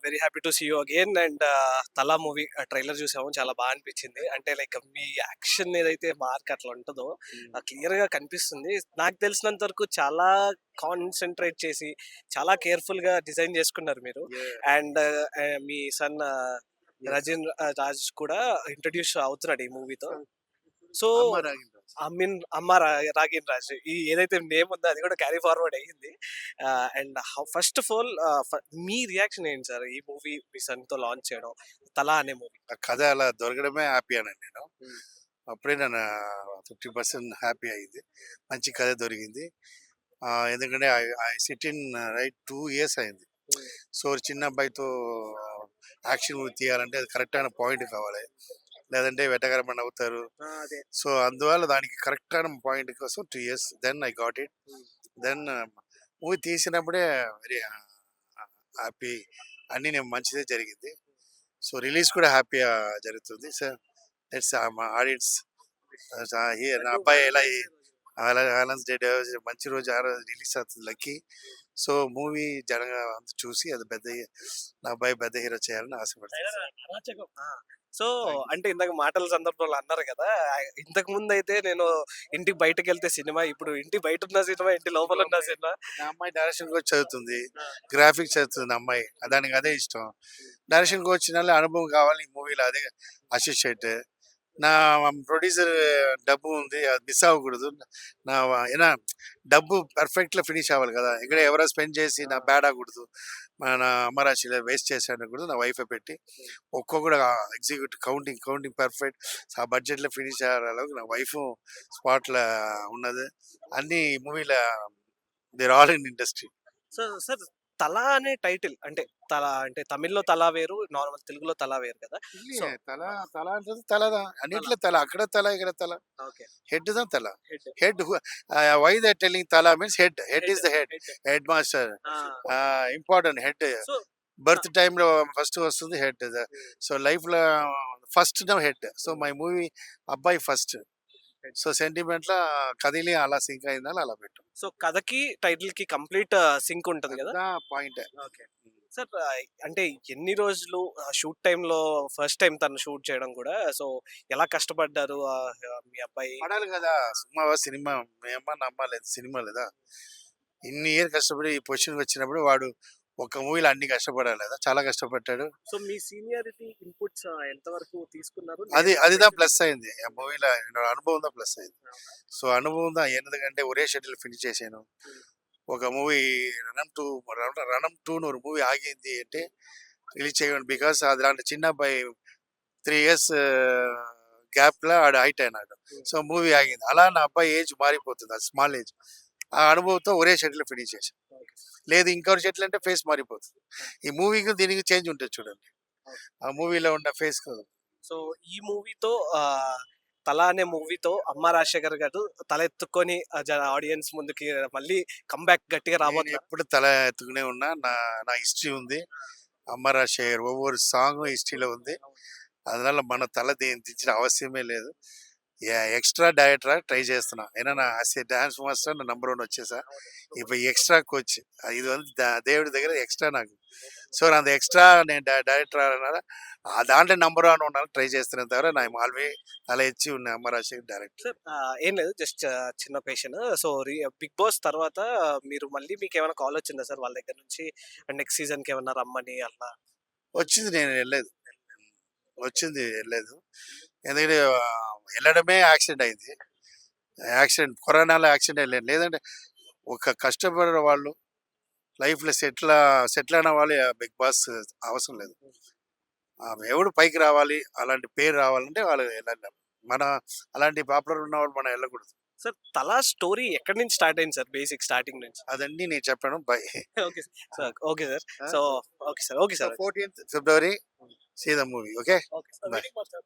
Very happy to see you again and 'Thala' movie trailer చూసాము. చాలా బా అనిపించింది. అంటే లైక్ మీ యాక్షన్ ఏదైతే మార్క్ అట్లా ఉంటదో క్లియర్‌గా కనిపిస్తుంది. నాకు తెలిసినంత వరకు చాలా కాన్సంట్రేట్ చేసి, చాలా కేర్‌ఫుల్‌గా డిజైన్ చేసుకున్నారు మీరు. Yeah. అండ్ మీ సన్ Yes. రాజ్ కూడా ఇంట్రొడ్యూస్ అవుతున్నాడు ఈ మూవీతో. సో, అమ్మ రాగిందా? అమ్మ రాగిన్ రాజ్ ఏదైతే నేమ్ ఉందో అది కూడా క్యారీ ఫార్వర్డ్ అయ్యింది. And first of all me reaction ఏంటి సార్ ఈ మూవీ మీ సన్‌తో లాంచ్ చేయడం 'తలా' అనే మూవీ? ఆ కథ అలా దొరకడమే హ్యాపీ అనండి నేను. హ్మ్. అప్పుడే నన్ను 50% హ్యాపీ అయింది. మంచి కథ దొరికింది. ఎందుకంటే I SIT in right 2 years అయింది. హ్మ్. సో, చిన్న అబ్బాయితో యాక్షన్ మూవీ తీయాలంటే అది కరెక్ట్ అయిన పాయింట్ కావాలి. లేదంటే వెటకారమని అవుతారు. అదే. సో, అందువల్ల దానికి కరెక్ట్ అయిన పాయింట్ కోసం 2 years then I got it. Hmm. Then movie తీసినప్పుడే వెరీ హ్యాపీ. అన్నీ నేను మంచిదే జరిగింది. సో, రిలీజ్ కూడా హ్యాపీగా జరుగుతుంది. సో, లెట్స్ మా ఆడియన్స్ నా అబ్బాయి ఎలా వ్యాలెన్స్ డే మంచి రోజు ఆ రోజు రిలీజ్ అవుతుంది లక్కీ. సో, మూవీ జనంగా చూసి అది నా అబ్బాయి పెద్ద హీరో చేయాలని ఆశపడుతున్నాను. అరాచకం. So, thank you. అంటే ఇందాక మాటల సందర్భంలో అన్నారు కదా! ఇంతకు ముందయితే నేను ఇంటికి బయటకెళ్తే సినిమా, ఇప్పుడు ఇంటి బయటున్న సినిమా, ఇంటి లోపలున్న సినిమా. నా అమ్మాయి డైరెక్షన్ కోచ్ చదువుతుంది, ఆ! గ్రాఫిక్స్ చదువుతుంది నా అమ్మాయి. దానికి అదే ఇష్టం. డైరెక్షన్ కోచ్ అనుభవం కావాలి ఈ మూవీలో, అదే అసోసియేట్. నా ప్రొడ్యూసర్ డబ్బు ఉంది, అది మిస్ అవ్వకూడదు. ఏనా డబ్బు పర్ఫెక్ట్‌గా ఫినిష్ అవ్వాలి కదా! ఇక్కడ ఎవరో స్పెండ్ చేసి నా బ్యాడ్ అవ్వకూడదు. మన అమ్మరాశిలో వేస్ట్ చేశానకూడదు. నా వైఫే పెట్టి ఒక్కొక్కడు కౌంటింగ్ పర్ఫెక్ట్. ఆ బడ్జెట్‌లో ఫినిష్ అయ్యేలాగా నా వైఫు స్పాట్‌లో ఉన్నది. అన్నీ మూవీలో they are all in industry. So, sir 'Thala' అనే టైటిల్ అంటే అంటే తమిళ్‌లో 'తల' వేరు, నార్మల్ తెలుగులో 'తల' వేరు కదా! సో, తల తల అంటది తలదా. తల. అన్నిట్లో తల. అక్కడ తల, ఇక్కడ తల. ఓకే. హెడ్ దా తల. Head. Head why they telling తల means head. Head head. Is the head. Head. Head master. Ah! Important head. So, ah! Birth టైమ్‌లో ఫస్ట్ వస్తుంది హెడ్. హ్మ్. సో, లైఫ్‌లో first no head. So, my movie అబ్బాయి first. Head. So, సెంటిమెంట్‌లో కదిలి అలా sync అయిందని అలా పెట్టాం. సో, కథకి, టైటిల్‌కి కంప్లీట్ సింక్ ఉంటది కదా! పెద్ద పాయింటే. ఓకే. సార్ అంటే ఎన్ని రోజులు షూట్ టైమ్‌లో ఫస్ట్ టైమ్ తను షూట్ చేయడం కూడా సో, ఎలా కష్టపడ్డారు మీ అబ్బాయి? పడాలి కదా! సినిమా మేమన్నా నమ్మాలేదు. సినిమా లేదా? ఇన్ని ఇయర్ కష్టపడి ఈ పొజిషన్‌కి వచ్చినప్పుడు వాడు ఒక్క మూవీలో అన్ని కష్టపడాలి కదా! చాలా కష్టపడ్డాడు. సో, మీ సీనియారిటీ ఇన్‌పుట్స్ ఎంత వరకు తీసుకున్నారు? అది ప్లస్ అయింది. ఆ మూవీలో అనుభవం దా ప్లస్ అయింది. అవునా? సో, అనుభవం దా ఎందుకంటే ఒరే షెడ్యూల్ ఫినిష్ చేశాను. హ్మ్. ఒక మూవీ 'రణం 2' ఒక మూవీ ఆగింది అంటే రిలీజ్ చేయమని. బికాస్ అదిలాంటి చిన్న అబ్బాయి 3 ఇయర్స్ గ్యాప్‌లో ఆడు హైట్ అయినాడు. హ్మ్. సో, మూవీ ఆగింది. అలా నా అబ్బాయి ఏజ్ మారిపోతుంది. అది స్మాల్ ఏజ్. ఆ అనుభవంతో ఒరే షెడ్యూల్ ఫినిష్ చేశాను. ఓకే. లేదు ఇంకోటి షెడ్యూల్ అంటే ఫేస్ మారిపోతుంది. ఈ మూవీకి దీనికి చేంజ్ ఉంటుంది చూడండి. ఓకే. ఆ మూవీలో ఉన్న ఫేస్ సో, ఈ మూవీతో 'తల' అనే మూవీతో అమ్మ రాజశేఖర్ గారు తలెత్తుకొని ఆడియన్స్ ముందుకి మళ్ళీ కమ్‌బ్యాక్ గట్టిగా నేను రాబోతున్నారు. ఎప్పుడు తల ఎత్తుకునే ఉన్నా. నా హిస్టరీ ఉంది. అమర్ రాజశేఖర్ ఒవ్వొరు సాంగ్ హిస్టరీలో ఉంది. அதனால మన తల దించిన అవశ్యమే లేదు. ఎక్స్‌ట్రా డైరెక్టర్‌గా ట్రై చేస్తున్నా. ఏன்னா நான் యాస్ ఎ డాన్స్ మాస్టర్ நான் நம்பர் 1 వచ్చేసా. இப்போ எக்ஸ்ட்ரா கோச். இது வந்து దేవుడి దగ్గర ఎక్స్ట్రా నాకు. సో, அந்த ఎక్స్ట్రా నేను డైరెక్టర్ அதனால దాంట్లో నంబర్ 1 ఉండాలని ట్రై చేస్తున్నాను తవిర నా ఆల్వేస్ తల ఎత్తి ఉన్న అమర్ రాజశేఖర్ డైరెక్టర్. సార్ ఏం లేదు జస్ట్ చిన్న క్వెషన్. సో, 'బిగ్ బాస్' తర్వాత మీరు మళ్ళీ మీకేమైనా కాల్ వచ్చిందా సార్ వాళ్ళ దగ్గర నుంచి? నెక్స్ట్ సీజన్‌కి ఏమన్నా రమ్మని అట్లా? వచ్చింది నేను వెళ్ళలేదు. వచ్చింది వెళ్ళలేదు. ఎందుకంటే వెళ్ళడమే యాక్సిడెంట్ అయింది. కరోనాలో యాక్సిడెంట్ వెళ్ళాను. లేదంటే ఒక కష్టపడిన వాళ్ళు లైఫ్‌లో సెటిల్ అయిన వాళ్ళు బిగ్ బాస్ అవసరం లేదు. ఎవడు పైకి రావాలి, అలాంటి పేరు రావాలంటే వాళ్ళు వెళ్ళాలి. మన అలాంటి పాపులర్ ఉన్నవాళ్ళు మనం వెళ్ళకూడదు. సార్ 'తల' స్టోరీ ఎక్కడి నుంచి స్టార్ట్ అయింది సార్ బేసిక్ స్టార్టింగ్ నుంచి? అదన్నీ నేను చెప్పాను. Bye okay sir. Okay sir. Ah! So, okay sir. Okay so, sir. 14th ఫిబ్రవరి see the movie. Okay. Okay sir. Bye. Waiting for sir.